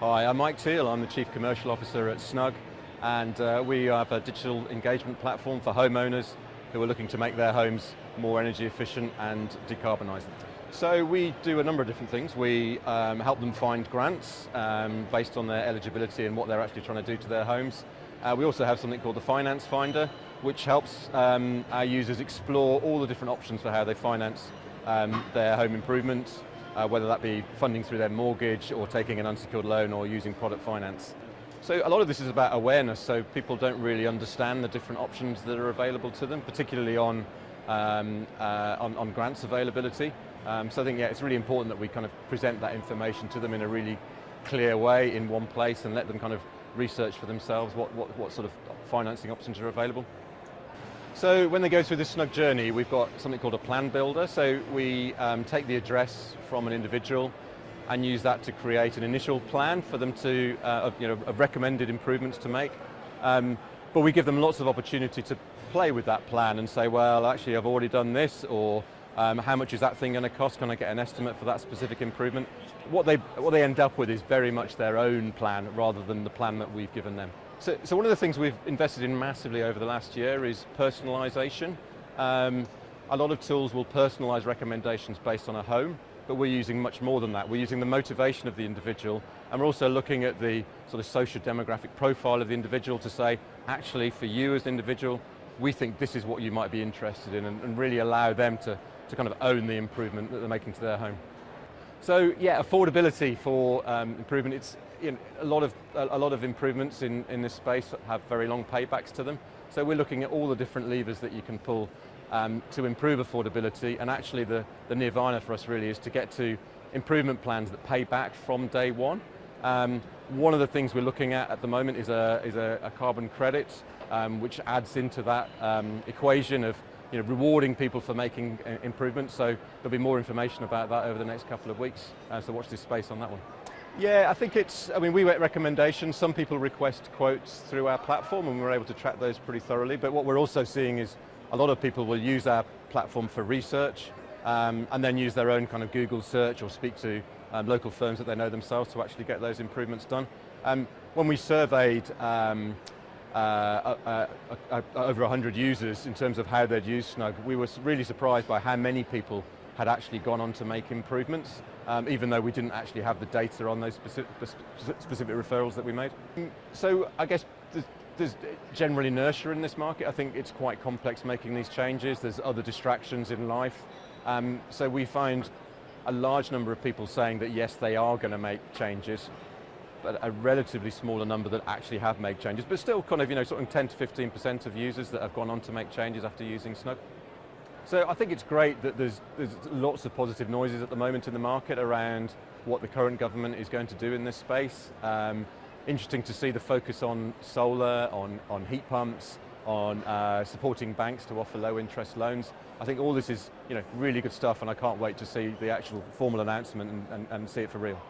Hi, I'm Mike Teall. I'm the Chief Commercial Officer at SNUGG, and we have a digital engagement platform for homeowners who are looking to make their homes more energy efficient and decarbonise them. So we do a number of different things. We help them find grants based on their eligibility and what they're actually trying to do to their homes. We also have something called the Finance Finder, which helps our users explore all the different options for how they finance their home improvements, whether that be funding through their mortgage or taking an unsecured loan or using product finance. So a lot of this is about awareness, so people don't really understand the different options that are available to them, particularly on grants availability. So I think it's really important that we kind of present that information to them in a really clear way in one place and let them kind of research for themselves what sort of financing options are available. So when they go through this SNUGG journey, we've got something called a plan builder. So we take the address from an individual and use that to create an initial plan for them to, of recommended improvements to make. But we give them lots of opportunity to play with that plan and say, well, actually, I've already done this, or how much is that thing going to cost? Can I get an estimate for that specific improvement? What they end up with is very much their own plan rather than the plan that we've given them. So one of the things we've invested in massively over the last year is personalization. A lot of tools will personalize recommendations based on a home, but we're using much more than that. We're using the motivation of the individual, and we're also looking at the sort of socio-demographic profile of the individual to say, actually, for you as an individual, we think this is what you might be interested in, and really allow them to kind of own the improvement that they're making to their home. So yeah, affordability for improvement. It's a lot of improvements in this space have very long paybacks to them. So we're looking at all the different levers that you can pull to improve affordability, and actually the nirvana for us really is to get to improvement plans that pay back from day one. One of the things we're looking at the moment is a carbon credit, which adds into that equation of rewarding people for making improvements. So there'll be more information about that over the next couple of weeks. So watch this space on that one. Yeah, I think we get recommendations. Some people request quotes through our platform, and we're able to track those pretty thoroughly. But what we're also seeing is a lot of people will use our platform for research, and then use their own kind of Google search or speak to local firms that they know themselves to actually get those improvements done. When we surveyed over 100 users in terms of how they'd use SNUGG, we were really surprised by how many people had actually gone on to make improvements, even though we didn't actually have the data on those specific referrals that we made. So I guess there's general inertia in this market. I think it's quite complex making these changes. There's other distractions in life. So we find a large number of people saying that yes, they are going to make changes, but a relatively smaller number that actually have made changes, but still kind of, sort of 10 to 15% of users that have gone on to make changes after using SNUGG. So I think it's great that there's lots of positive noises at the moment in the market around what the current government is going to do in this space. Interesting to see the focus on solar, on heat pumps, on supporting banks to offer low interest loans. I think all this is really good stuff, and I can't wait to see the actual formal announcement and see it for real.